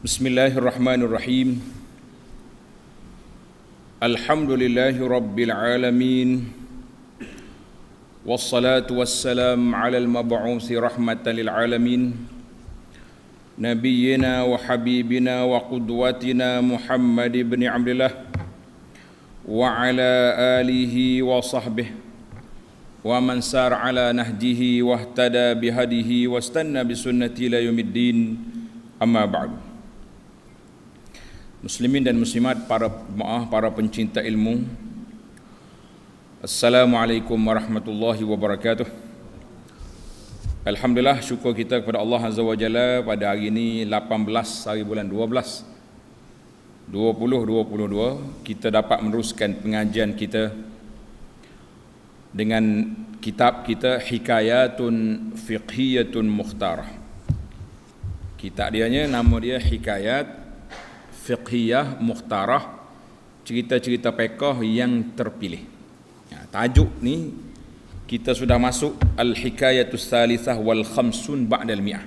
Bismillahirrahmanirrahim. Alhamdulillahi rabbil alamin. Wassalatu wassalam ala al-mab'uthi rahmatan lil alamin. Nabiyyina wa habibina wa qudwatina Muhammad ibn Abdullah wa ala alihi wa sahbihi wa man sar ala nahjihi wa ihtada bihadihi wa istanna bisunnati ila yaumiddin. Amma ba'du. Muslimin dan muslimat, para pencinta ilmu, Assalamualaikum warahmatullahi wabarakatuh. Alhamdulillah, syukur kita kepada Allah Azza wa Jalla pada hari ini 18 hari bulan 12 2022 kita dapat meneruskan pengajian kita dengan kitab kita Hikayatun Fiqhiyatun Mukhtarah. Kitab dianya nama dia Hikayat Fiqhiyah Mukhtarah, cerita-cerita fiqh yang terpilih. Tajuk ni kita sudah masuk Al-Hikayatus Salisah wal Khamsun Ba'dal Mi'ah.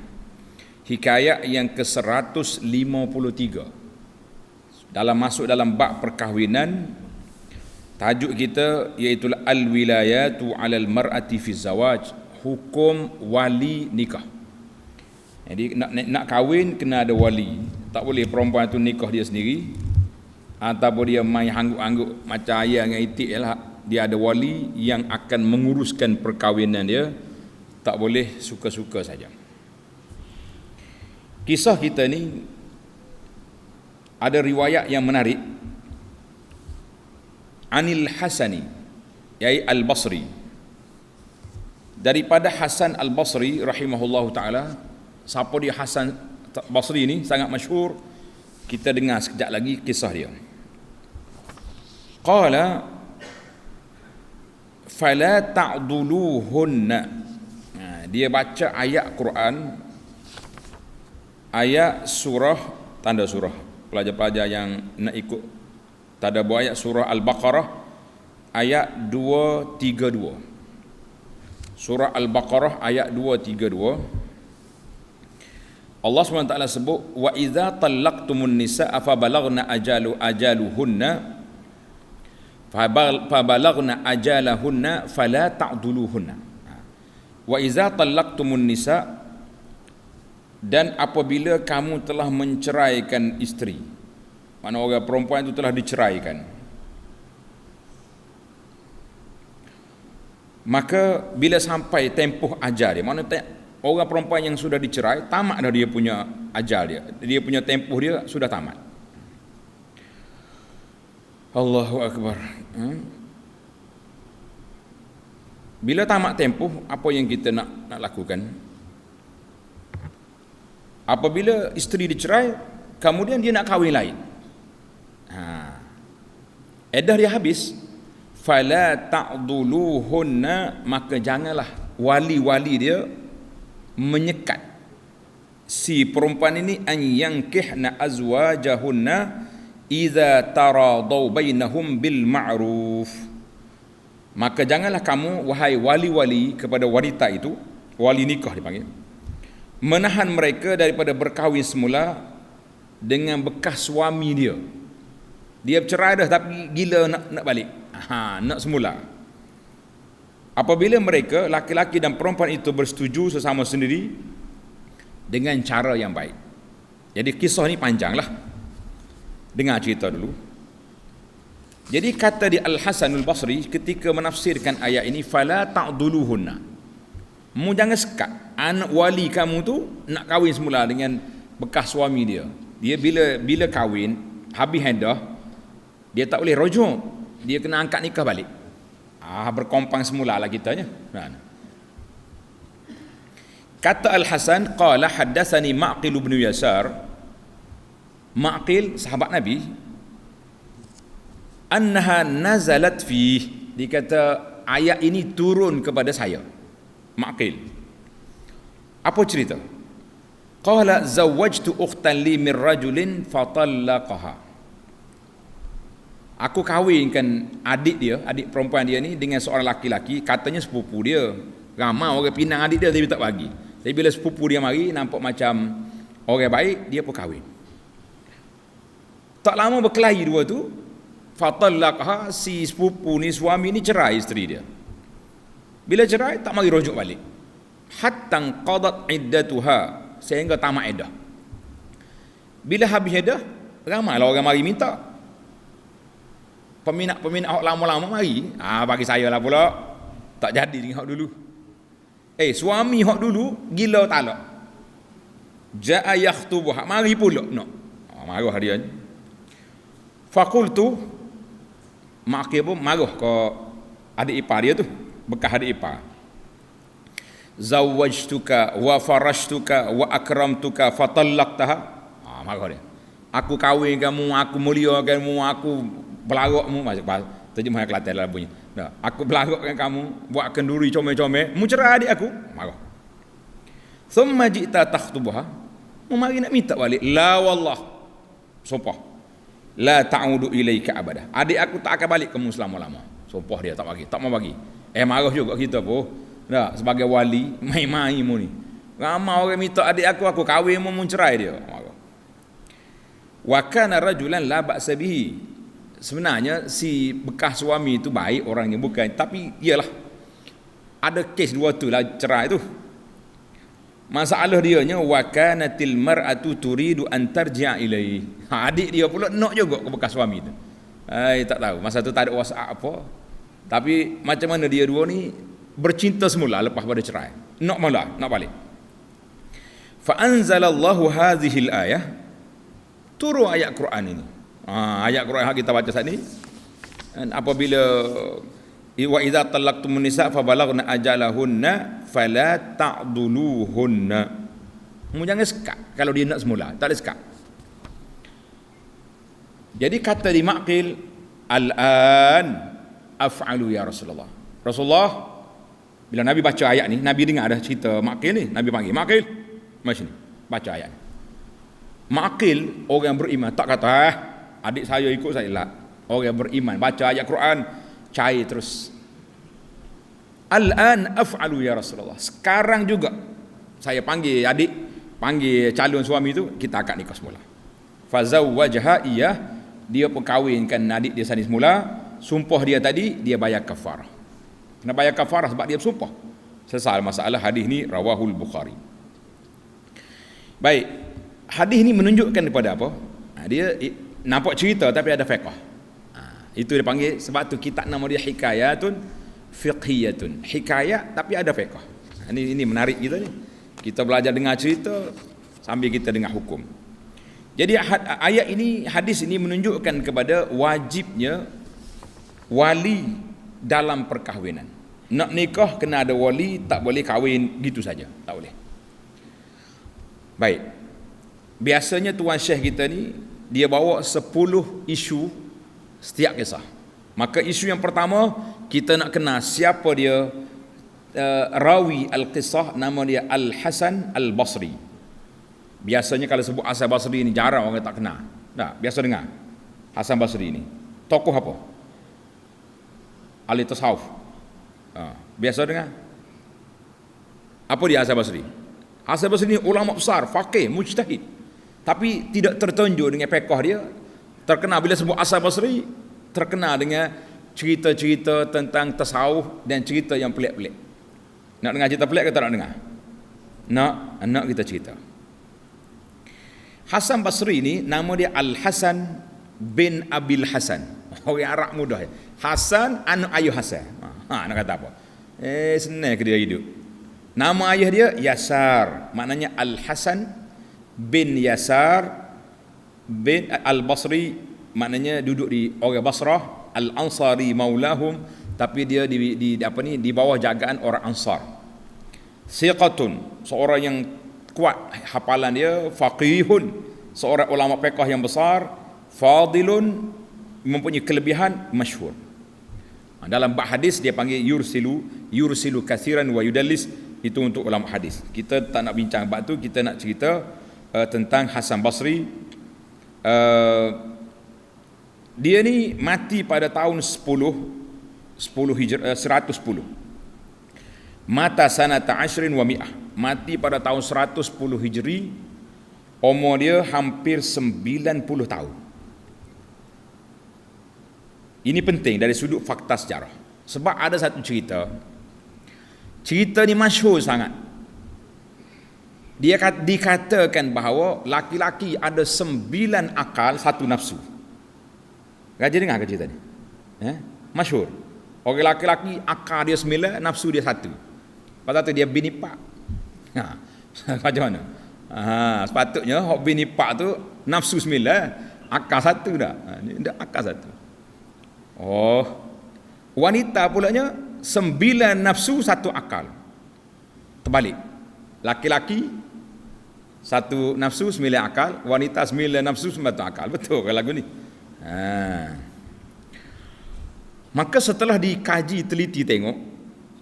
Hikayat yang ke-153. Masuk dalam bab perkahwinan. Tajuk kita iaitu Al-Wilayatu 'alal mar'ati fi zawaj, hukum wali nikah. Jadi nak kahwin kena ada wali. Tak boleh perempuan tu nikah dia sendiri ataupun dia main hangguk-hangguk macam ayah dengan itik lah. Dia ada wali yang akan menguruskan perkahwinan dia. Tak boleh suka-suka saja. Kisah kita ni ada riwayat yang menarik. Anil Hasani yaitu Al-Basri, daripada Hasan Al-Basri rahimahullahu ta'ala. Siapa dia Hasan Basri ni? Sangat masyhur. Kita dengar sekejap lagi kisah dia. Qala fala ta'duluhunna. Dia baca ayat Quran, ayat surah, tanda surah. Pelajar-pelajar yang nak ikut tadabbur ayat surah Al-Baqarah ayat 232. Surah Al-Baqarah ayat 232. Allah SWT sebut, wa idza talaqtumun nisaa fa balaghna ajaluhunna fa balaghna ajalahunna fala ta'duluhunna. Wa idza talaqtumun nisa, dan apabila kamu telah menceraikan isteri, mana orang perempuan itu telah diceraikan, maka bila sampai tempoh ajal dia, mana orang perempuan yang sudah dicerai, tamat dah dia punya ajal dia. Dia punya tempoh dia sudah tamat. Allahu Akbar. Bila tamat tempoh, apa yang kita nak lakukan? Apabila isteri dicerai, kemudian dia nak kahwin lain. Edah dia habis. Fala ta'duluhunna, maka janganlah wali-wali dia menyekat si perempuan ini an yankihna azwajahunna idza taradau bainahum bil ma'ruf. Maka janganlah kamu, wahai wali-wali, kepada wanita itu, wali nikah dipanggil, menahan mereka daripada berkahwin semula dengan bekas suami dia. Dia bercerai dah tapi gila nak balik. Nak semula. Apabila mereka, laki-laki dan perempuan itu, bersetuju sesama sendiri dengan cara yang baik. Jadi kisah ni panjanglah. Dengar cerita dulu. Jadi kata di Al-Hasanul Basri ketika menafsirkan ayat ini, fala ta'duluhunna. Mu jangan sekat anak wali kamu tu nak kahwin semula dengan bekas suami dia. Dia bila kahwin, habis iddah, dia tak boleh rujuk. Dia kena angkat nikah balik. Berkompang semula lah kitanya. Kata Al-Hasan, qala haddatsani Ma'qil bin Yasar. Ma'qil sahabat Nabi, annaha nazalat fi, dikata ayat ini turun kepada saya. Ma'qil, apa cerita? Qala zawwajtu ukhtan li min rajulin fatallaqaha. Aku kahwinkan adik perempuan dia ni dengan seorang laki-laki, katanya sepupu dia. Ramai orang pinang adik dia tapi tak bagi. Tapi bila sepupu dia mari nampak macam orang baik, dia pun kahwin. Tak lama berkelahi dua tu, fatallaqha, si sepupu ni, suami ni cerai isteri dia. Bila cerai tak mari rujuk balik. Hatta qadat iddatuha, sehingga tamat iddah. Bila habis iddah, ramailah orang mari minta. Peminat-peminat hak lama-lama mari. Bagi saya lah pula. Tak jadi dengan hak dulu. Suami hak dulu gila talak. Ja'a yakhtubuha, mari pula nak. Marah dia. Fakultu, Maqil pun marah ke adik ipar dia tu, bekas adik ipar. Zawwajtuka wa farashtuka wa akramtuka fatallaqtaha. Marah dia. Aku kahwin kamu, aku muliakan kamu, aku belarakmu, terjemah Kelantan lah bunyi. Aku belarakkan kamu, buat kenduri comel-comel, mu cerai adik aku. Marah. Thumma ji'ta takhtubuha, mu mari nak minta balik. La wallah, sumpah, la ta'udu ilaika abada, adik aku tak akan balik kamu selama-lama. Sumpah dia tak bagi, tak mau bagi. Marah juga kita pun. Sebagai wali, main-main mu ni. Ramai orang minta adik aku kahwin mu cerai dia. Marah. Wa kana rajulan la ba'sa bihi. Sebenarnya si bekas suami itu baik orangnya, bukan, tapi iyalah ada kes dua tu lah cerai tu. Masalah dia nya wa kanatil mar'atu turidu an tarji'a ilaihi. Adik dia pula nak juga ke bekas suami tu. Tak tahu masa tu tak ada WhatsApp apa. Tapi macam mana dia dua ni bercinta semula lepas pada cerai. Nak balik. Fa anzalallahu hadhil ayah, turun ayat Quran ini. Ayat Quran yang kita baca saat ni. Dan apabila wa idza talaqtumun nisa fa balaghna ajalahunna fala ta'duluhunna. Mu jangan sekat kalau dia nak semula, tak ada sekat. Jadi kata di Maqil, al-an af'alu ya Rasulullah. Rasulullah, bila Nabi baca ayat ni, Nabi dengar ada cerita Maqil ni, Nabi panggil Maqil, macam ni, baca ayat ni. Maqil orang beriman, tak kata adik saya ikut saya lah. Orang beriman baca ayat Quran, cair terus. Al-an af'alu ya Rasulullah, sekarang juga saya panggil adik, panggil calon suami tu, kita akad nikah semula. Fazawwajha iyah, dia perkahwinkan adik dia sani semula. Sumpah dia tadi, dia bayar kafarah. Kena bayar kafarah sebab dia bersumpah. Selesai masalah. Hadis ni rawahul Bukhari. Baik, hadis ni menunjukkan kepada apa? Dia nampak cerita tapi ada fiqh. Itu dia panggil, sebab tu kitab nama dia hikayatun fiqhiyatun. Hikayat tapi ada fiqh. Ini menarik kita ni. Kita belajar dengar cerita sambil kita dengar hukum. Jadi ayat ini, hadis ini menunjukkan kepada wajibnya wali dalam perkahwinan. Nak nikah kena ada wali, tak boleh kahwin gitu saja, tak boleh. Baik. Biasanya tuan syekh kita ni dia bawa 10 isu setiap kisah. Maka isu yang pertama, kita nak kenal siapa dia rawi al-qisah, nama dia Al-Hasan Al-Basri. Biasanya kalau sebut Hasan Basri ni jarang orang tak kenal. Biasa dengar Hasan Basri ni tokoh apa? Ahli tasawuf. Biasa dengar. Apa dia Hasan Basri? Hasan Basri ni ulama besar, faqih, mujtahid. Tapi tidak tertunjuk dengan fiqh dia. Terkenal bila sebut Hasan Basri, terkenal dengan cerita-cerita tentang tasawuf dan cerita yang pelik-pelik. Nak dengar cerita pelik ke tak nak dengar? Nak kita cerita. Hasan Basri ni nama dia Al-Hasan bin Abil Hasan. Orang Arab mudah. Hasan anak ayah Hasan. Nak kata apa? Senang ke dia hidup. Nama ayah dia Yasar. Maknanya Al-Hasan bin Yasar bin Al-Basri, maknanya duduk di orang Basrah. Al-Ansari maulahum, tapi dia di bawah jagaan orang Ansar. Siqatun, seorang yang kuat hafalan dia. Faqihun, seorang ulama fiqh yang besar. Fadilun, mempunyai kelebihan, masyhur. Dalam bab hadis dia panggil yursilu katsiran wa yudallis. Itu untuk ulama hadis. Kita tak nak bincang bab tu, kita nak cerita tentang Hasan Basri. Dia ni mati pada tahun 110. Mata sanata 10 wa mi'ah, mati pada tahun 110 Hijri. Umur dia hampir 90 tahun. Ini penting dari sudut fakta sejarah. Sebab ada satu cerita. Cerita ni masyhur sangat. Dikatakan bahawa laki-laki ada 9 akal, 1 nafsu. Raja dengar ke cerita ni? Masyhur. Orang laki-laki akal dia 9, nafsu dia 1. Lepas tu dia bini pak. Macam mana? Sepatutnya hok bini pak tu nafsu 9, akal 1 dah. Dia akal 1. Oh. Wanita pulanya 9 nafsu 1 akal. Terbalik. Laki-laki 1 nafsu 9 akal, wanita 9 nafsu 9 akal. Betul ke lagu ni? Maka setelah dikaji teliti tengok,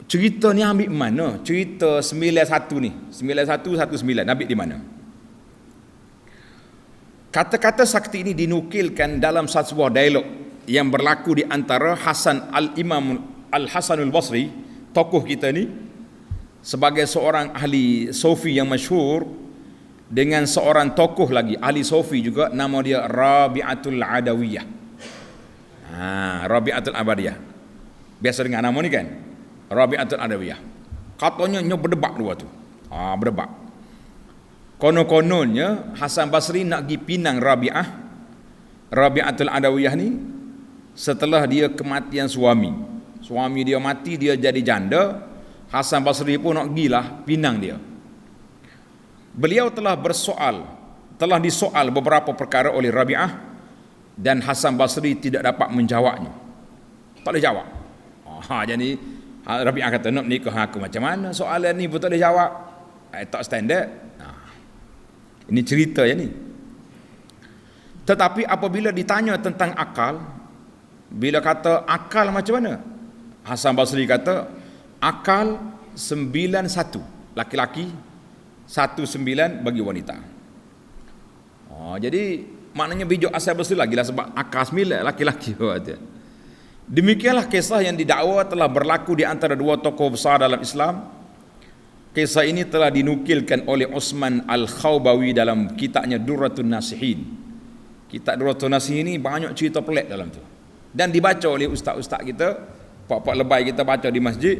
cerita ni ambil mana? Cerita 91 ni, 9119 ambil di mana? Kata-kata sakti ini dinukilkan dalam satu sebuah dialog yang berlaku di antara Imam Al-Hasanul Basri, tokoh kita ni, sebagai seorang ahli sufi yang masyhur, dengan seorang tokoh lagi ahli sufi juga, nama dia Rabi'atul Adawiyah. Rabi'atul Adawiyah. Biasa dengar nama ni kan? Rabi'atul Adawiyah. Katanya berdebat dua tu. Berdebat. Konon-kononnya Hasan Basri nak pergi pinang Rabi'atul Adawiyah ni setelah dia kematian suami. Suami dia mati, dia jadi janda. Hasan Basri pun nak pergilah pinang dia. Beliau telah disoal beberapa perkara oleh Rabi'ah, dan Hasan Basri tidak dapat menjawabnya. Tak boleh jawab. Jadi Rabi'ah kata, nak nikah aku macam mana? Soalan ni pun tak boleh jawab. Tak standard. Ini cerita ya ni. Tetapi apabila ditanya tentang akal, bila kata akal macam mana? Hasan Basri kata, akal 9-1 laki-laki, 1-9 bagi wanita. Jadi maknanya bijak Hasan Basri lagi lah, sebab akal 9 laki-laki. Demikianlah kisah yang didakwa telah berlaku di antara dua tokoh besar dalam Islam. Kisah ini telah dinukilkan oleh Osman Al-Khawbawi dalam kitabnya Durratun Nasihin. Kitab Durratun Nasihin ini banyak cerita pelik dalam tu, dan dibaca oleh ustaz-ustaz kita, pak-pak lebay kita baca di masjid.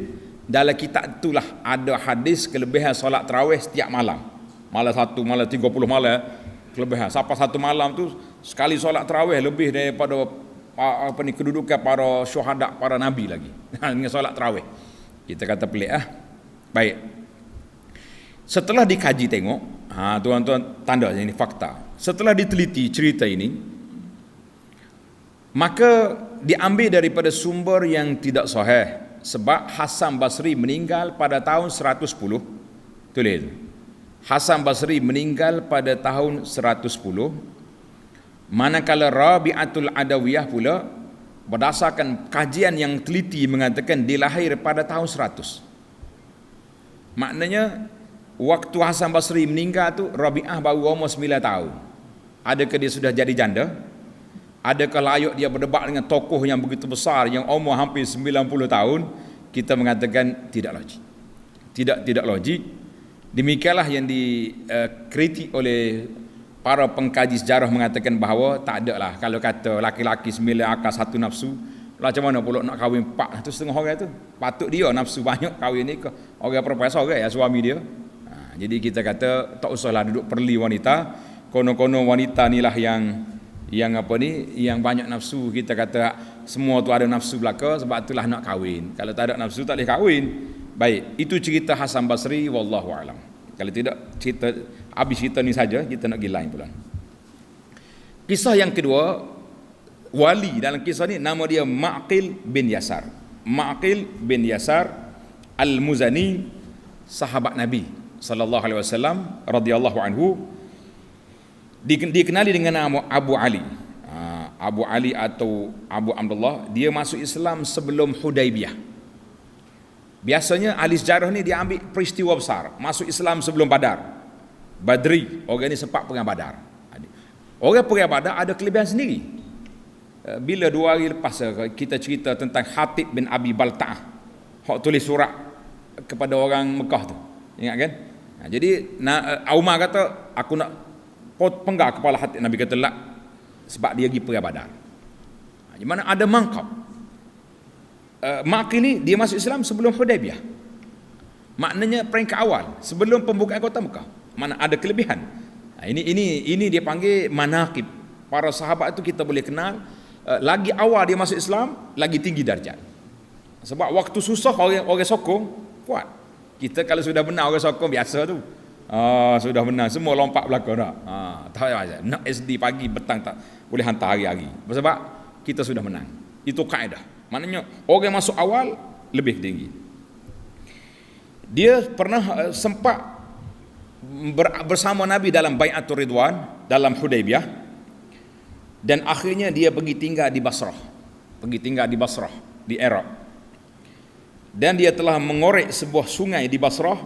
Dalam kitab itulah ada hadis kelebihan solat tarawih setiap malam. Malam 1, malam 30 malam kelebihan. Sampai satu malam tu sekali solat tarawih lebih daripada kedudukan para syuhada, para nabi lagi. Dengan solat tarawih. Kita kata pelik Baik. Setelah dikaji tengok, tuan-tuan tanda ini fakta. Setelah diteliti cerita ini, maka diambil daripada sumber yang tidak sahih. Sebab Hasan Basri meninggal pada tahun 110. Tulis. Hasan Basri meninggal pada tahun 110. Manakala Rabi'atul Adawiyah pula berdasarkan kajian yang teliti mengatakan dilahir pada tahun 100. Maknanya waktu Hasan Basri meninggal tu Rabi'ah baru umur 9 tahun. Adakah dia sudah jadi janda? Adakah layak dia berdebat dengan tokoh yang begitu besar yang umur hampir 90 tahun? Kita mengatakan tidak logik. Tidak logik. Demikianlah yang dikritik oleh para pengkaji sejarah, mengatakan bahawa tak ada lah kalau kata laki-laki 9 akal 1 nafsu. Macam mana pula nak kahwin 4 tu setengah orang tu? Patut dia nafsu banyak kahwin ni ke orang perempuan seorang ya suami dia. Jadi kita kata tak usahlah duduk perli wanita. Konon-konon wanita ni lah yang banyak nafsu. Kita kata semua tu ada nafsu belaka, sebab itulah nak kahwin. Kalau tak ada nafsu tak boleh kahwin. Baik, itu cerita Hasan Basri, wallahu alam. Kalau tidak habis cerita ni saja, kita nak pergi lain pula. Kisah yang kedua, wali dalam kisah ni nama dia Ma'qil bin Yasar. Ma'qil bin Yasar Al-Muzani, sahabat Nabi sallallahu alaihi wasallam radhiyallahu anhu, dikenali dengan nama Abu Ali. Abu Ali atau Abu Abdullah. Dia masuk Islam sebelum Hudaibiyah. Biasanya ahli sejarah ni dia ambil peristiwa besar. Masuk Islam sebelum Badar. Badri, orang ni sempat perang Badar. Orang perang Badar ada kelebihan sendiri. Bila 2 hari lepas kita cerita tentang Hatib bin Abi Balta'ah, hak tulis surat kepada orang Mekah tu. Ingat kan? Jadi Umar kata, aku nak penggal kepala Hatib. Nabi kata, lah, sebab dia pergi perang Badar. Di mana ada mangkab. Maqil ni dia masuk Islam sebelum Hudaybiyah. Maknanya peringkat awal sebelum pembukaan kota Mekah. Mana ada kelebihan. Ini dia panggil manaqib. Para sahabat itu kita boleh kenal, lagi awal dia masuk Islam, lagi tinggi darjat. Sebab waktu susah orang sokong kuat. Kita kalau sudah benar orang sokong biasa tu. Sudah benar semua lompat belakang dah. Tak payah. Nak SD pagi petang tak boleh hantar hari-hari. Sebab kita sudah menang. Itu kaedah. Maknanya orang masuk awal lebih tinggi. Dia pernah sempat bersama Nabi dalam Bai'atul Ridwan, dalam Hudaybiyah, dan akhirnya dia pergi tinggal di Basrah. Di Iraq. Dan dia telah mengorek sebuah sungai di Basrah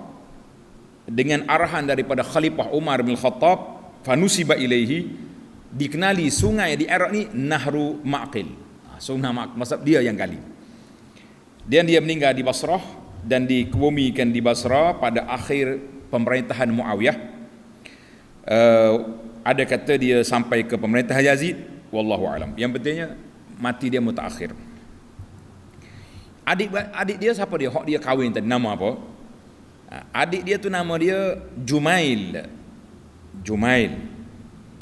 dengan arahan daripada Khalifah Umar bin Khattab, fanusiba ilaihi, dikenali sungai di Iraq ni Nahru Maqil. Sungai Maqil, maksud dia yang gali. Dan dia meninggal di Basrah dan dikebumikan di Basrah pada akhir pemerintahan Muawiyah. Ada kata dia sampai ke pemerintah Yazid, wallahu alam. Yang pentingnya mati dia mutaakhir. Adik dia siapa dia? Hak dia kahwin tadi nama apa? Adik dia tu nama dia Jumail.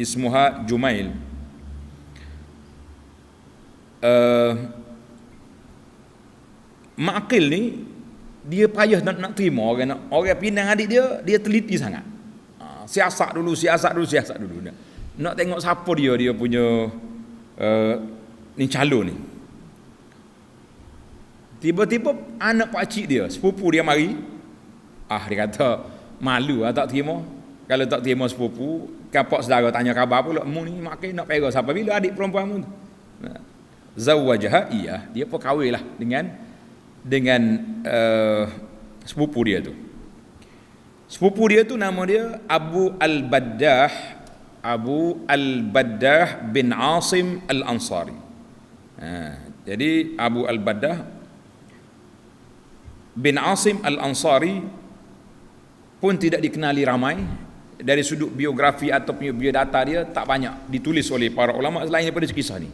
Ismuha Jumail. Maqil ni dia payah nak terima orang pinang adik dia teliti sangat. Siasat dulu. Nak tengok siapa dia punya ni calon ni. Tiba-tiba anak pakcik dia, sepupu dia mari. Dia kata malu tak terima. Kalau tak terima sepupu, kapak saudara tanya khabar pula, mu ni makin nak pergi siapa bila adik perempuan mu. Zawajaha, dia pun kahwinlah dengan sepupu dia tu. Sepupu dia tu nama dia Abu Al-Baddah bin Asim Al-Ansari. Jadi Abu Al-Baddah bin Asim Al-Ansari pun tidak dikenali ramai. Dari sudut biografi atau biodata dia tak banyak ditulis oleh para ulama selain daripada kisah ni.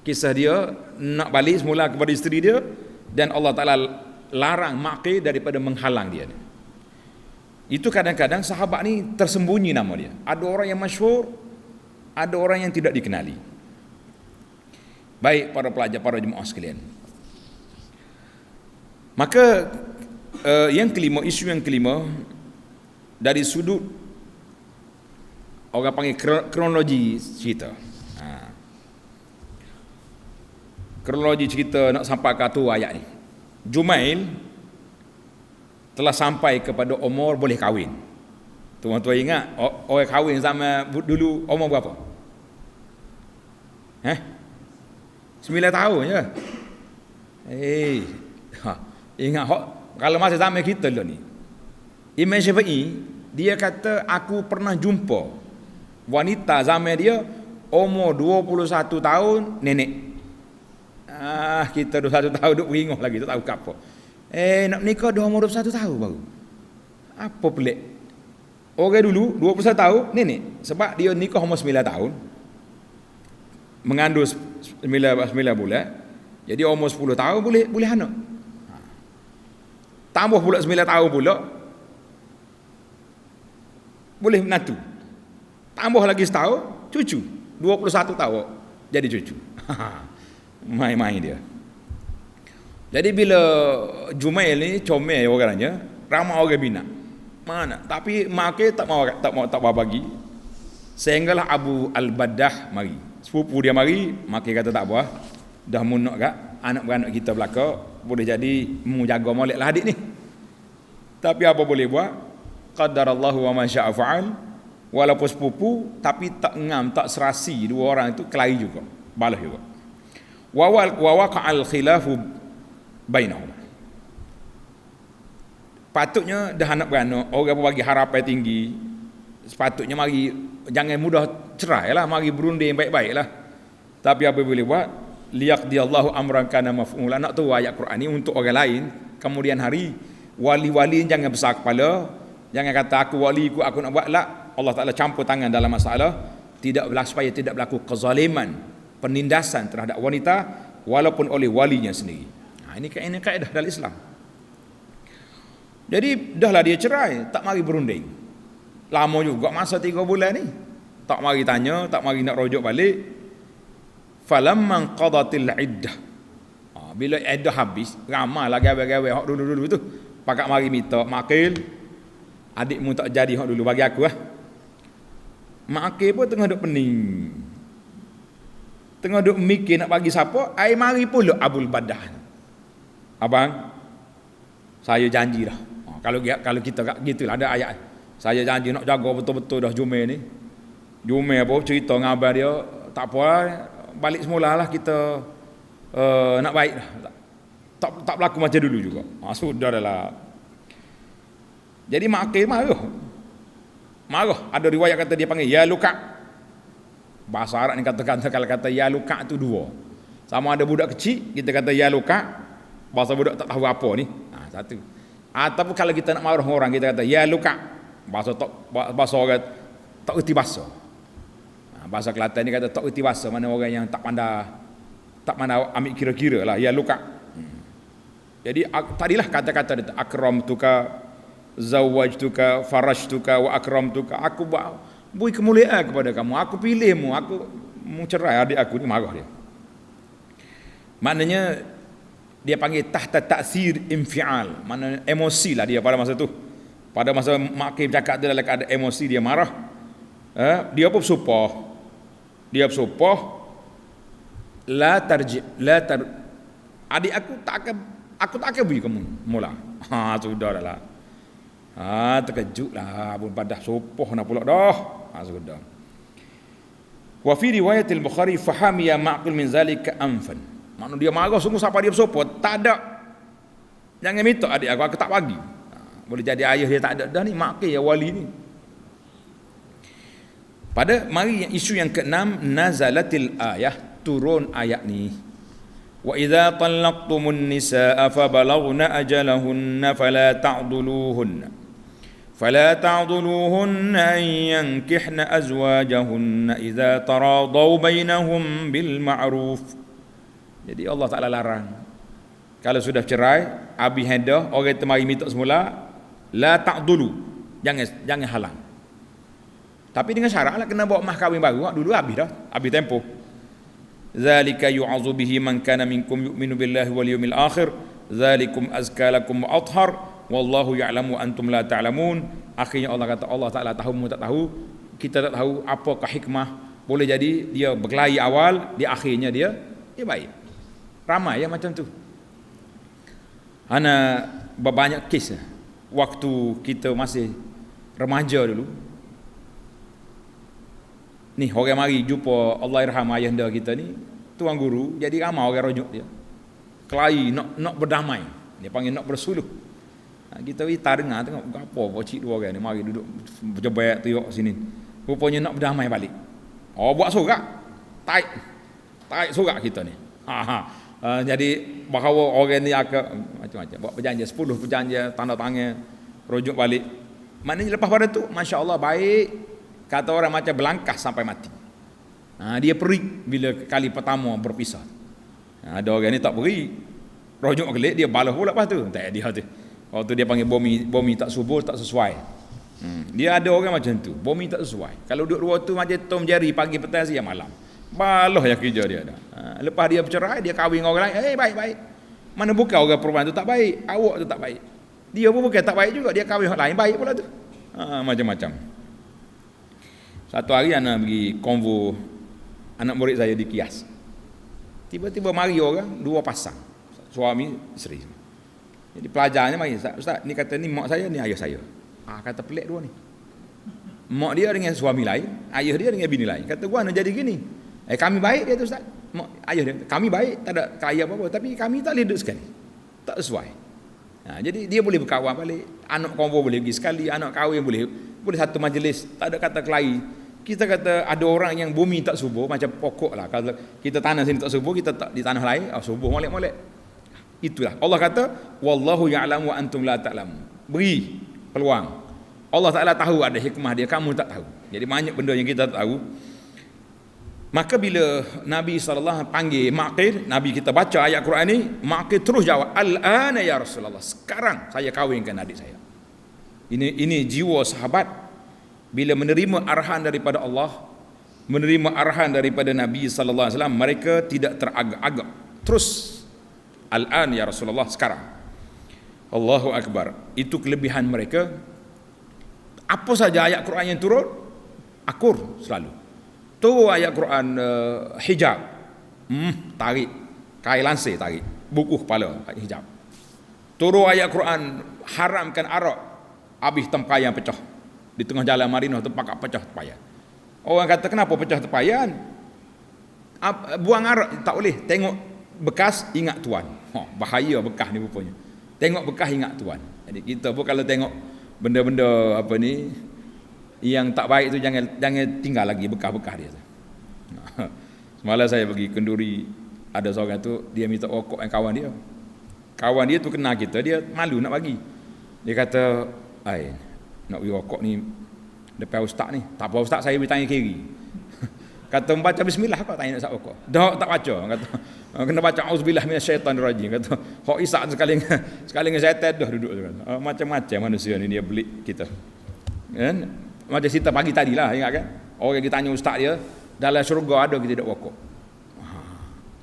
Kisah dia nak balik semula kepada isteri dia, dan Allah Ta'ala larang Maqil daripada menghalang dia. Itu kadang-kadang sahabat ni tersembunyi nama dia. Ada orang yang masyhur, ada orang yang tidak dikenali. Baik para pelajar, para jemaah sekalian. Maka isu yang kelima dari sudut orang panggil kronologi cerita. Kronologi cerita nak sampai ke tu ayat ni. Jumail telah sampai kepada umur boleh kahwin. Tuan-tuan ingat orang kahwin zaman dulu umur berapa? 9 tahun je. Ingat kalau masa zaman kita dulu ni, Imam Syafi'i dia kata aku pernah jumpa wanita zaman dia umur 21 tahun nenek. Kita 21 tahun duk beringoh lagi tak tahu apa. Nak nikah dah umur 21 tahun baru. Apa pelik? Orang dulu 21 tahun nenek, sebab dia nikah umur 9 tahun. Mengandung 9 bulan. Jadi umur 10 tahun boleh anak. Tambah pula 9 tahun pula boleh menantu. Tambah lagi setahun cucu. 21 tahun jadi cucu. Main-main dia. Jadi bila Jumail ni comel orangnya, ramai orang minat. Mana? Tapi Maqil tak mau bagi. Sehinggalah Abu Al-Baddah mari. Sepupu dia mari, Maqil kata tak apa. Dah munak gak anak-beranak kita belaka, boleh jadi mu jaga molek lah adik ni. Tapi apa boleh buat? Qadarallahu wa ma syaa fa'al. Walaupun sepupu tapi tak ngam, tak serasi dua orang itu kelahi juga. Balas juga. Wa waqa'al khilafu bainahum. Patutnya dah anak beranak, orang bagi harapan tinggi, sepatutnya mari jangan mudah cerai lah, mari berunding baik-baiklah. Tapi apa boleh buat? Liyaqdiyallahu amran kana maf'ula. Nak tahu ayat Quran ni untuk orang lain kemudian hari, wali-wali jangan besar kepala, jangan kata aku wali aku nak buat lah. Allah Ta'ala campur tangan dalam masalah, supaya tidak berlaku kezaliman, penindasan terhadap wanita walaupun oleh walinya sendiri. Ini kaedah dalam Islam. Jadi dahlah dia cerai, tak mari berunding. Lama juga masa 3 bulan ni. Tak mari tanya, tak mari nak rujuk balik. Falamman qadatil iddah. Bila iddah habis, ramailah gawe-gawe hak dulu-dulu tu. Pakak mari minta makil. Adikmu tak jadi hak dulu bagi aku lah. Makil pun tengah duk pening. Tengah duk mikir nak bagi siapa, ai mari pula Abul Badah. Abang, saya janji dah. Kalau kita gitulah ada ayat. Saya janji nak jaga betul-betul dah Jumail ni. Jumail apa cerita ngabar dia, tak apa, balik semula lah kita nak baik dah. Tak berlaku macam dulu juga. Sudah dah lah. Jadi Makil marah. Ada riwayat kata dia panggil ya luka. Bahasa Arab ni kata-kata kalau kata ya luka tu dua. Sama ada budak kecil kita kata ya luka. Bahasa budak tak tahu apa ni. Satu. Ataupun kalau kita nak marah orang kita kata ya luka. Bahasa orang tak erti bahasa. Bahasa Kelantan ni kata tak erti bahasa, mana orang yang tak pandai ambil kira-kira lah ya luka. Jadi tadilah kata-kata dia akramtuka, zawajtuka, farashtuka wa akramtuka. Aku beri kemuliaan kepada kamu, aku pilihmu, aku mau cerai adik aku ni, marah dia. Maknanya dia panggil tahta ta'sir infial, maknanya emosi lah dia pada masa tu. Pada masa Makil bercakap dia dalam keadaan emosi, dia marah. Dia pun bersumpah. Adik aku tak akan beri kamu mula. Sudah dah lah. Terkejut lah Abul Badah, sopoh nak pula dah. Sudah. Wa fi riwayat al-Bukhari fahamiya Ma'qil min zalika anfan. Maknanya dia marah sungguh siapa dia bersopoh, tak ada. Jangan minta adik aku tak bagi. Boleh jadi ayah dia tak ada dah ni, Ma'qil ya wali ni. Pada mari isu yang keenam, nazalatil ayah, turun ayat ni. Wa idza talaqtumun nisaa fa balaghna ajalahunna fala ta'dhuluhunna an yankihna azwajahunna idza taradaw bainahum bil ma'ruf. Jadi Allah Taala larang. Kalau sudah cerai, habis hadah, orang temari minta semula, la ta'dhulu. Jangan halang. Tapi dengan syaratlah kena bawa mah kahwin baru. Dulu habis dah, habis tempoh. Zalika yu'azu bihi man kana minkum yu'minu billahi wal yawmil akhir. Zalikum azka lakum wa athhar. Wallahu ya'lamu antum la ta'lamun. Akhirnya Allah kata, Allah Ta'ala tahu, mu tak tahu. Kita tak tahu apakah hikmah. Boleh jadi dia berkelahi awal, di akhirnya dia baik. Ramai ya macam tu. Ana banyak kes waktu kita masih remaja dulu. Ni orang mari jumpa Allahyarham ayahanda kita ni, tuan guru, jadi ramai orang rujuk dia. Kelahi nak berdamai. Dia panggil nak bersuluh. Kita dengar tengok apa cik dua orang ni mari duduk berjebat tengok sini. Rupanya nak berdamai balik. Buat sorak. Taik sorak kita ni. Jadi bahawa orang ni akan macam-macam buat perjanjian 10 perjanjian, tanda tangan, rujuk balik. Maknanya lepas pada tu masya-Allah baik. Kata orang macam belangkas sampai mati. Dia perik bila kali pertama berpisah. Ada orang ni tak beri, rujuk kelik dia balas pula lepas tu. Tak dia tu. Waktu dia panggil bumi tak subur, tak sesuai. Dia ada orang macam tu, bumi tak sesuai. Kalau duduk dua tu macam tom jari pagi petang siang malam. Balah yang kerja dia ada. Lepas dia bercerai, dia kahwin dengan orang lain. Baik. Mana bukan orang perempuan tu tak baik, awak tu tak baik. Dia pun bukan tak baik juga, dia kahwin orang lain baik pula tu. Macam-macam. Satu hari anak pergi konvo anak murid saya di Kias. Tiba-tiba mari orang, 2 pasang. Suami, isteri. Jadi pelajarnya mari, Ustaz, ni kata ni mak saya, ni ayah saya. Kata pelik dua ni. Mak dia dengan suami lain, ayah dia dengan bini lain. Kata gua nak jadi gini. Kami baik dia tu Ustaz. Mak ayah dia, kami baik, tak ada kaya apa-apa, tapi kami tak boleh duduk sekali. Tak sesuai. Jadi dia boleh berkawan balik, anak konvo boleh pergi sekali, anak kahwin boleh satu majlis, tak ada kata kelahi. Kita kata ada orang yang bumi tak subur macam pokok lah. Kalau kita tanah sini tak subur, kita tak di tanah lain, subur molek-molek. Itulah. Allah kata, wallahu ya'lamu wa antum la ta'lamun. Beri peluang. Allah Ta'ala tahu ada hikmah dia, kamu tak tahu. Jadi banyak benda yang kita tak tahu. Maka bila Nabi SAW panggil Maqil, Nabi kita baca ayat Quran ni, Maqil terus jawab, Al-ana ya Rasulullah, sekarang saya kahwinkan adik saya. Ini jiwa sahabat bila menerima arahan daripada Allah, menerima arahan daripada Nabi SAW, mereka tidak teragak-agak, terus Al-an ya Rasulullah, sekarang. Allahu Akbar. Itu kelebihan mereka. Apa saja ayat Quran yang turun, akur selalu. Tu ayat Quran hijab, tarik, kain lansir tarik, buku kepala hijab. Turun ayat Quran haramkan arak, habis tempayan pecah di tengah jalan Madinah, tempat pecah tempayan. Orang kata kenapa pecah tempayan? Buang arak tak boleh, tengok bekas ingat tuan. Bahaya bekas ni rupanya. Tengok bekas ingat tuan. Jadi kita pun kalau tengok benda-benda apa ni yang tak baik tu jangan tinggal lagi bekas-bekas dia tu. Semalam saya pergi Kenduri, ada seorang tu dia minta rokok dengan kawan dia. Kawan dia tu kenal kita, dia malu nak bagi. Dia kata, "Ai, nak bagi rokok ni depan ustaz ni." "Tak apa ustaz, saya bertanya kiri." Kata, "Baca bismillah kau tanya nak sat rokok." "Dah, tak baca." Kata, "Kena baca auzubillah minasyaitanirrajim." Kata, "Hok Isa sekali dengan syaitan dah duduk tu." Macam-macam manusia ni dia belik kita. Kan? Macam cerita pagi tadi lah, ingat kan? Orang kita tanya ustaz dia, dalam syurga ada kita tak rokok?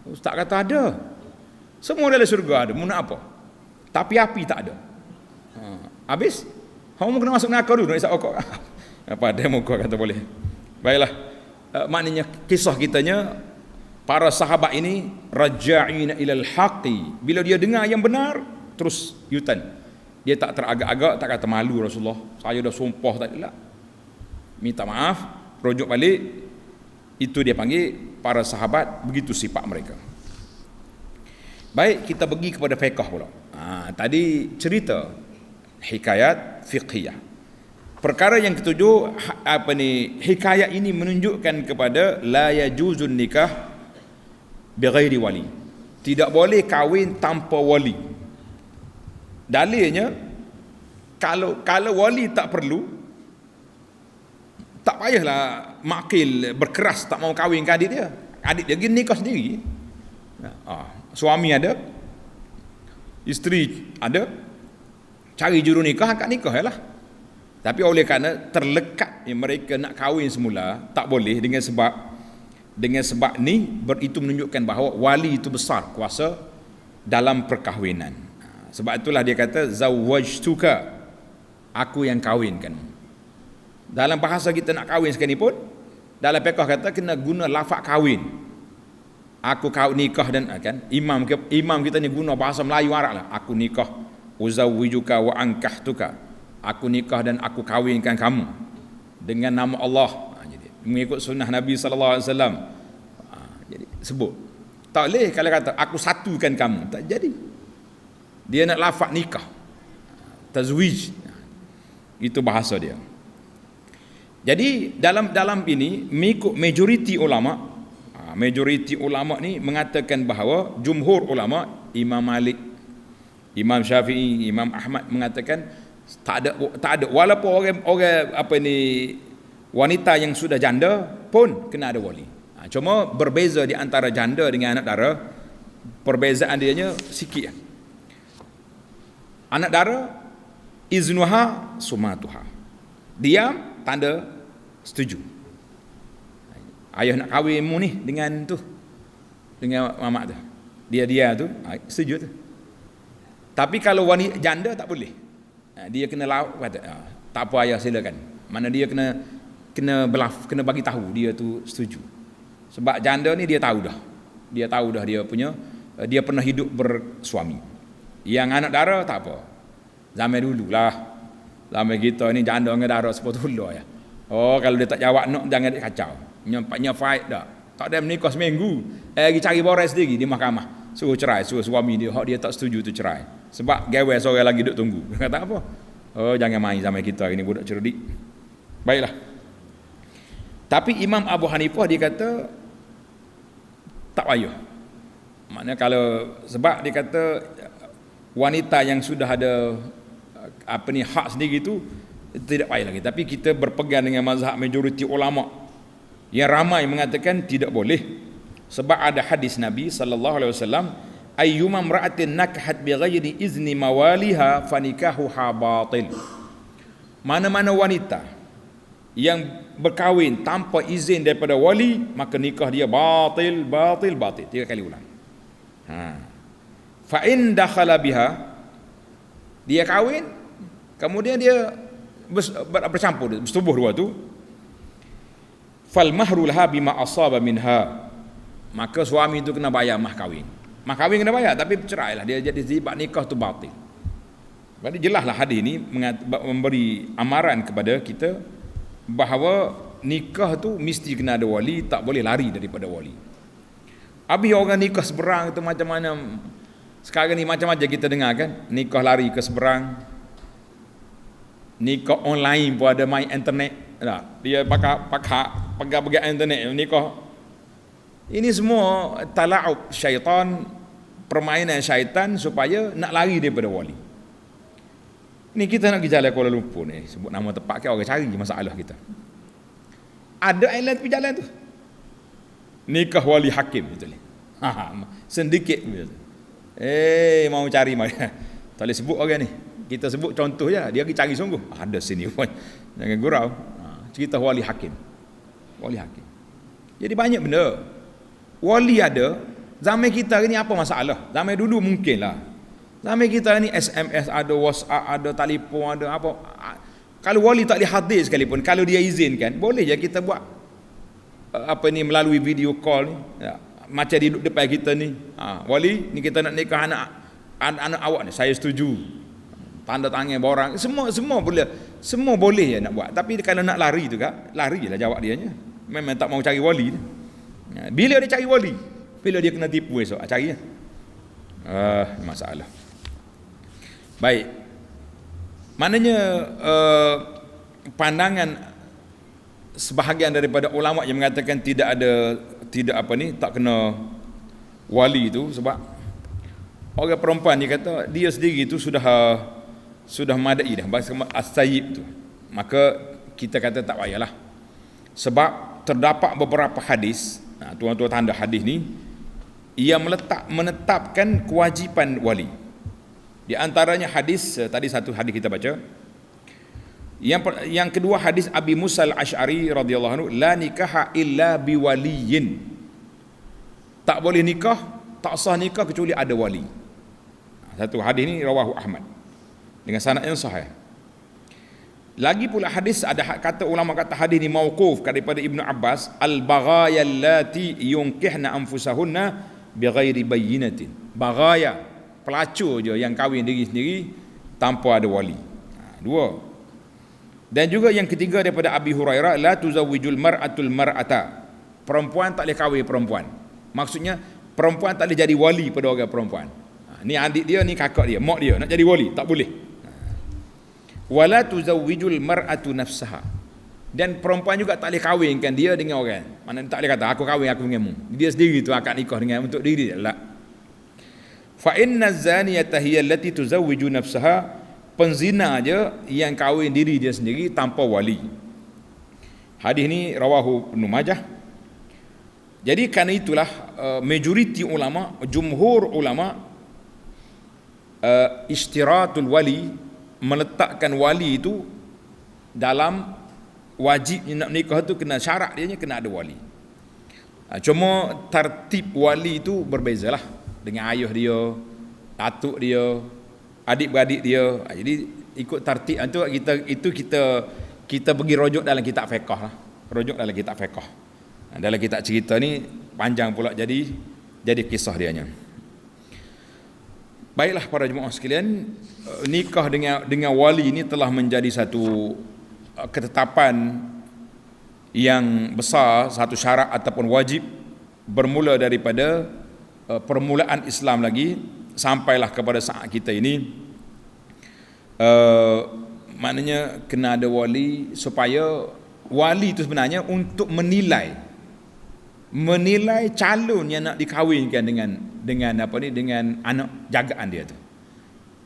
Ustaz kata ada. Semua dalam syurga ada. Mu nak apa? Tapi api tak ada. Habis? Kamu kena masuk neraka dulu nak isap rokok. Apa ada muka kata boleh. Baiklah. Maknanya kisah kitanya, para sahabat ini raja'ina ilal haqi. Bila dia dengar yang benar, terus yutan. Dia tak teragak-agak, tak kata malu Rasulullah, saya dah sumpah tadi lah, minta maaf, rujuk balik. Itu dia panggil para sahabat, begitu sifat mereka. Baik, kita pergi kepada fiqh pula. Tadi cerita hikayat fiqhiyah. Perkara yang ketujuh, hikayat ini menunjukkan kepada la yajuzun nikah bighairi wali. Tidak boleh kahwin tanpa wali. Dalilnya, kalau wali tak perlu, tak payahlah Maqil berkeras tak mau kahwinkan adik dia. Adik dia pergi nikah sendiri. Suami ada, isteri ada, cari juru nikah, akad nikah lah. Tapi oleh kerana terlekat mereka nak kahwin semula, tak boleh dengan sebab ni itu menunjukkan bahawa wali itu besar kuasa dalam perkahwinan. Sebab itulah dia kata zawwajtuka, aku yang kahwinkan. Dalam bahasa kita nak kahwin sekali pun, dalam fiqh kata kena guna lafaz kahwin. Aku kahwin nikah dan kan imam kita ni guna bahasa Melayu Arab lah. Aku nikah, uzawwijuka wa ankahtuka. Aku nikah dan aku kahwinkan kamu dengan nama Allah. Jadi mengikut sunnah Nabi sallallahu alaihi wasallam. Jadi sebut. Tak boleh kalau kata aku satukan kamu, tak jadi. Dia nak lafaz nikah. Tazwij. Itu bahasa dia. Jadi dalam ini mengikut majoriti ulama ni mengatakan bahawa jumhur ulama, Imam Malik, Imam Syafi'i, Imam Ahmad mengatakan tak ada walaupun orang wanita yang sudah janda pun kena ada wali. Cuma berbeza di antara janda dengan anak dara, perbezaan dianya sikit. Anak dara iznuha sumatuha. Diam tanda setuju. Ayah nak kahwinmu ni dengan mamak tu. Dia tu setuju tu. Tapi kalau wanita janda tak boleh. Dia kena kata tak apa ayah silakan. Mana dia kena bagi tahu dia tu setuju. Sebab janda ni dia tahu dah dia pernah hidup bersuami. Yang anak dara tak apa. Zaman dululah. Zaman kita ni janda dengan dara sepotong ya. Kalau dia tak jawab nak, jangan dia kacau. Nyampaknya fight dah. Tak ada menikah seminggu. Lagi cari boras sendiri di mahkamah. Suruh cerai, suruh suami dia, dia tak setuju tu cerai. Sebab gawe seorang lagi duduk tunggu. Kata apa? Jangan main zaman kita ini budak cerdik. Baiklah. Tapi Imam Abu Hanifah dia kata tak payah. Maknanya sebab dia kata wanita yang sudah ada hak sendiri tu tidak payah lagi. Tapi kita berpegang dengan mazhab majoriti ulama Yang ramai mengatakan tidak boleh, sebab ada hadis Nabi sallallahu alaihi wasallam, ayyuma imra'atin nakahat bighairi izni mawaliha fanikahuha batil. Mana-mana wanita yang berkahwin tanpa izin daripada wali, maka nikah dia batil, batil, batil. 3 kali ulang. Fa in dakhala biha, dia kahwin, kemudian dia bercampur, bersetubuh dua tu, fal mahru laha bima asaba minha, maka suami itu kena bayar mah kahwin. Mah kahwin kena bayar, tapi cerailah dia, jadi sebab nikah tu batil. Jadi jelaslah hadis ini memberi amaran kepada kita bahawa nikah tu mesti kena ada wali, tak boleh lari daripada wali. Habis orang nikah seberang itu macam mana sekarang ni, macam-macam kita dengar kan, nikah lari ke seberang, nikah online pun ada, main internet tak? Dia pakai internet nikah. Ini semua tala'ub syaitan, permainan syaitan supaya nak lari daripada wali. Ni kita nak pergi jalan Kuala Lumpur ni, sebut nama tempat kan, orang cari masalah kita. Ada island tepi jalan tu, nikah wali hakim betul ni. Sedikit betul. Mau cari mana? Tak boleh sebut orang ni. Kita sebut contoh je, dia pergi cari sungguh. Ada sini pun. Jangan gurau. Cerita wali hakim. Wali hakim. Jadi banyak benda. Wali ada, zaman kita ni apa masalah? Zaman dulu mungkinlah. Zaman kita ni SMS ada, WhatsApp ada, telefon ada, apa. Kalau wali tak boleh hadir sekalipun, kalau dia izinkan, boleh je kita buat apa ni, melalui video call ni. Ya. Macam di depan kita ni, wali ni kita nak nikah anak awak ni, saya setuju, tanda tangan borang, semua boleh je nak buat. Tapi kalau nak lari tu kan, lari je lah jawab dia nya. Memang tak mau cari wali. Bila dia cari wali, bila dia kena tipu esok, cari je. Masalah. Baik, maknanya pandangan sebahagian daripada ulama yang mengatakan tidak tak kena wali itu, sebab orang perempuan ni kata dia sendiri tu sudah madai dah bahasa as-sayyib tu, maka kita kata tak payahlah, sebab terdapat beberapa hadis, tuan-tuan tanda hadis ni, ia menetapkan kewajipan wali. Di antaranya hadis tadi, satu hadis kita baca. Yang kedua hadis Abi Musa al-Asy'ari radhiyallahu anhu, la nikaha illa biwaliyin. Tak boleh nikah, tak sah nikah kecuali ada wali. Satu hadis ni rawahu Ahmad dengan sanad yang sahih. Lagi pula hadis, ada kata ulama kata hadis ni mauquf daripada Ibnu Abbas, al-baghaya allati yunkihna anfusahunna bighairi bayyinatin. Baghaya, pelacur je yang kahwin diri sendiri tanpa ada wali. Dua. Dan juga yang ketiga daripada Abi Hurairah, la tuzawwijul mar'atul mar'ata. Perempuan tak boleh kahwin perempuan. Maksudnya perempuan tak boleh jadi wali pada orang perempuan. Ni adik dia, ni kakak dia, mak dia nak jadi wali, tak boleh. Wala tuzawwijul mar'atu nafsaha. Dan perempuan juga tak boleh kahwinkan dia dengan orang. Mana tak boleh kata aku kahwin aku denganmu. Dia sendiri tu akad nikah dengan untuk diri dia. La. Fa inna zaniyata hiya allati tuzawwiju nafsaha. Penzina je yang kahwin diri dia sendiri tanpa wali. Hadis ni rawahu Ibnu Majah. Jadi kerana itulah majoriti ulama, jumhur ulama, istiratul wali, meletakkan wali itu dalam wajib nak nikah tu, kena syarat dia kena ada wali. Cuma tertib wali itu berbezalah dengan ayah dia, datuk dia, adik-beradik dia. Jadi ikut tertib itu kita pergi rujuk dalam kitab fiqh lah. Rujuk dalam kitab fiqh. Dalam kitab cerita ni panjang pula jadi kisah dianya. Baiklah para jemaah sekalian, nikah dengan wali ini telah menjadi satu ketetapan yang besar, satu syarat ataupun wajib, bermula daripada permulaan Islam lagi sampailah kepada saat kita ini. Maknanya kena ada wali, supaya wali itu sebenarnya untuk menilai calon yang nak dikahwinkan dengan anak jagaan dia tu.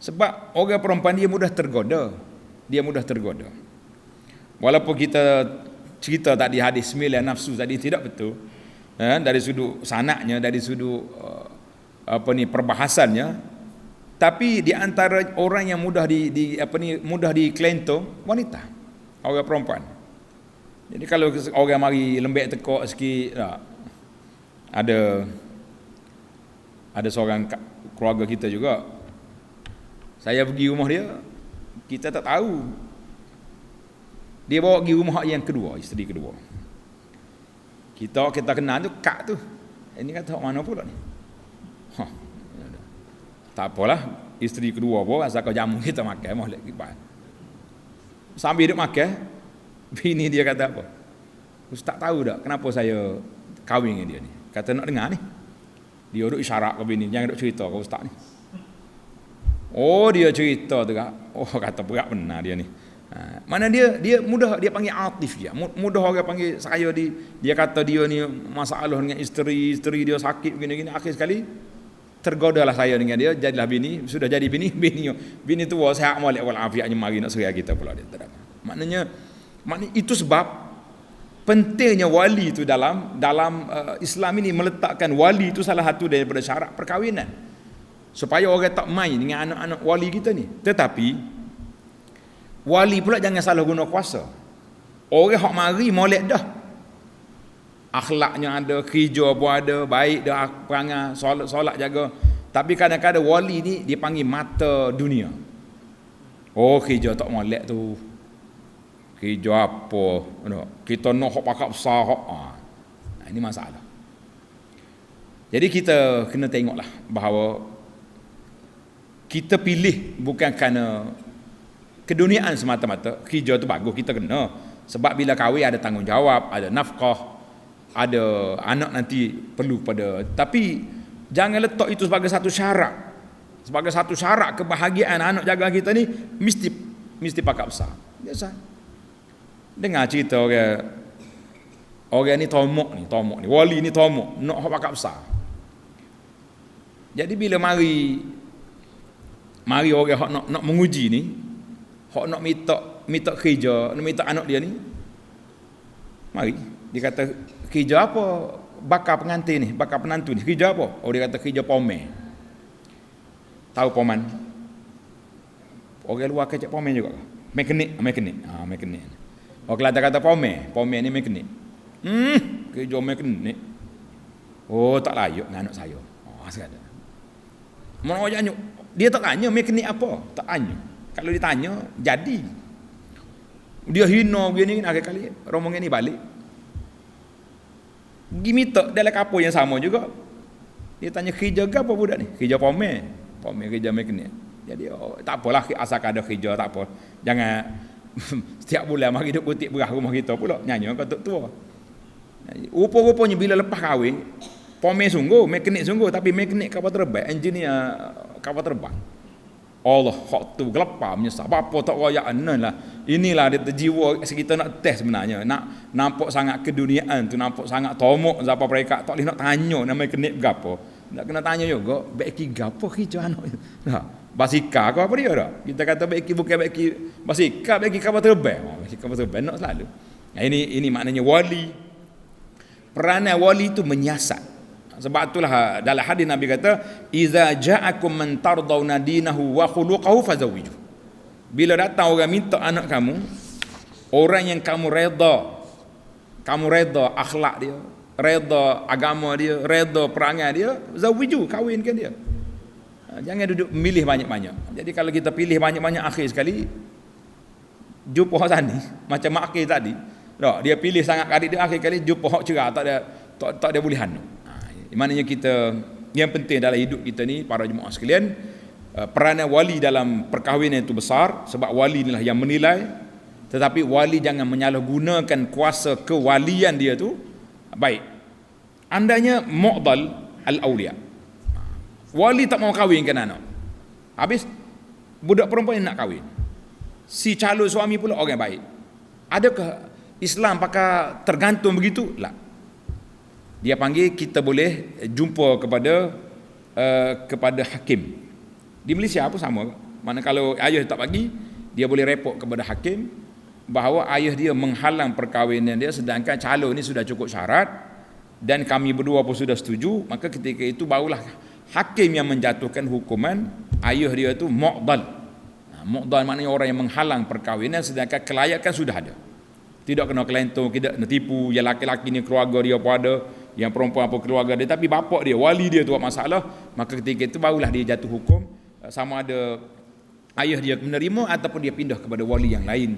Sebab orang perempuan dia mudah tergoda. Walaupun kita cerita tadi hadis 9 nafsu tadi tidak betul. Dari sudut sanaknya, dari sudut perbahasannya, tapi di antara orang yang mudah mudah dikelentong wanita, orang perempuan. Jadi kalau orang mari lembek tekok sikit, ada seorang keluarga kita juga, saya pergi rumah dia, kita tak tahu dia bawa pergi rumah yang kedua, isteri kedua. Kita kenal tu kak tu. Ini kata mana pula ni? Tak apalah, isteri kedua pun asal kau jamu kita makan molek kipas. Sambil duk makan, bini dia kata apa? Ustaz tahu tak kenapa saya kahwin dengan dia ni? Kata nak dengar ni. Dia duk isyarat ke bini, jangan duk cerita ke ustaz ni. Oh, dia cerita tu kak. Oh, kata berat benar dia ni. Mana dia mudah, dia panggil atif dia. Mudah orang panggil saya dia kata dia ni masalah dengan isteri dia sakit begini-gini, akhir sekali tergodalah saya dengan dia, jadilah bini, sudah jadi bini tua sehat molek wal afiatnya mari nak seria kita pula dia tak ada. Maknanya itu sebab pentingnya wali itu dalam Islam ini, meletakkan wali itu salah satu daripada syarat perkahwinan. Supaya orang tak main dengan anak-anak wali kita ni. Tetapi wali pula jangan salah guna kuasa. Orang hak mari molek dah. Akhlaknya ada, kerja pun ada, baik dah perangai, solat jaga. Tapi kadang-kadang wali ni dia panggil mata dunia. Oh, kerja tak molek tu. Kerja apa? Kita nak hak pakak besar hak. Ini masalah. Jadi kita kena tengoklah bahawa kita pilih bukan kerana keduniaan semata-mata. Kerja tu bagus, kita kena. Sebab bila kahwin ada tanggungjawab, ada nafkah, ada anak nanti perlu pada. Tapi jangan letak itu sebagai satu syarat. Sebagai satu syarat kebahagiaan anak jaga kita ni mesti pakak besar. Biasa. Dengar cerita orang ni tomok ni, wali ni tomok, nak hak pakak besar. Jadi bila mari orang hak nak menguji ni, hak nak minta kerja, nak minta anak dia ni, mari dia kata kerja apa bakal pengantin ni, bakal penantu ni, kerja apa? Oh, dia kata kerja pomen. Tahu pomen? Orang luar kecek pomen juga. Mekanik. Mekanik. Oh, Kelantan kata pomen ni mekanik. Kerja mekanik. Oh, tak layak dengan anak saya. Oh, sekadar. Mana orang tanya, dia tak tanya mekanik apa? Tak tanya. Kalau ditanya, jadi. Dia hina begini, akhir kali rombongan ni balik. Pergi minta dalam kapal yang sama juga. Dia tanya kerja ke apa budak ni? Kerja pomen kerja mekanik. Jadi tak apalah, asal ada kerja tak apa. Jangan setiap bulan mari duk butik beras rumah kita pula. Nyanyi kau tua. Rupa-rupanya bila lepas kahwin, pomen sungguh, mekanik sungguh, tapi mekanik kapal terbang, engineer kapal terbang. Allah hak tu gelapar menyesal. Apa tak royak lah. Inilah dia jiwa kita nak test sebenarnya. Nak nampak sangat keduniaan tu, nampak sangat tomok siapa mereka tak boleh nak tanya nama kenik berapa. Nak kena tanya juga baiki gapo kerja anak. Basika ke apa dia dah? Kita kata baiki bukan baiki basika, baiki kapal terbang. Baiki kapal terbang nak selalu. Nah, ini maknanya wali. Peranan wali itu menyiasat. Sebab itulah dalam hadis Nabi kata, "Iza ja'akum man tardawna dinahu wa khuluquhu fazawwiju." Bila datang orang minta anak kamu, orang yang kamu reda akhlak dia, reda agama dia, reda perangai dia, zawwiju, kahwinkan dia. Jangan duduk milih banyak-banyak. Jadi kalau kita pilih banyak-banyak, akhir sekali jumpa hak tadi, macam mak akhir tadi. Tak, dia pilih sangat adik dia, akhir kali jumpa hak cerah, tak ada bolehan. Maknanya kita, yang penting dalam hidup kita ni, para jemaah sekalian, peranan wali dalam perkahwinan itu besar. Sebab wali inilah yang menilai. Tetapi wali jangan menyalahgunakan kuasa kewalian dia tu. Baik, andanya mu'dal al-awliya, wali tak mau kahwinkan anak, habis budak perempuan yang nak kahwin, si calon suami pula orang baik. Adakah Islam pakai tergantung begitu? Tak. Dia panggil kita boleh jumpa kepada hakim. Di Malaysia pun sama. Mana kalau ayah tak bagi, dia boleh report kepada hakim. bahawa ayah dia menghalang perkahwinan dia sedangkan calon ni sudah cukup syarat dan kami berdua pun sudah setuju, maka ketika itu barulah hakim yang menjatuhkan hukuman ayah dia itu mu'dal. Mu'dal maknanya orang yang menghalang perkahwinan sedangkan kelayakan sudah ada. Tidak kena kelentong, tidak kena tipu, yang laki-laki ni keluarga dia apa ada, yang perempuan apa keluarga dia, tapi bapak dia, wali dia tu buat masalah, maka ketika itu barulah dia jatuh hukum sama ada ayah dia menerima ataupun dia pindah kepada wali yang lain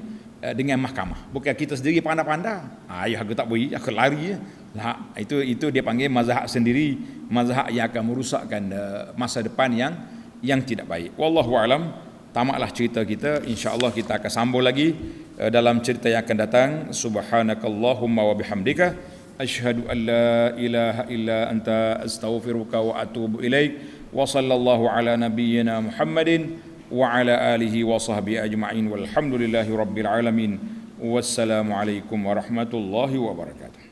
dengan mahkamah. Bukan kita sendiri pandai-pandai. Ayah aku tak boleh, aku lari je. Lah, itu dia panggil mazhab sendiri, mazhab yang akan merusakkan masa depan yang tidak baik. Wallahu alam. Tamatlah cerita kita, insya-Allah kita akan sambung lagi dalam cerita yang akan datang. Subhanakallahumma wa bihamdika asyhadu an la ilaha illa anta astaghfiruka wa atubu ilaik. Wa sallallahu ala nabiyyina Muhammadin wa ala alihi wa sahbihi ajma'in walhamdulillahi rabbil alamin. Wassalamu alaikum warahmatullahi wabarakatuh.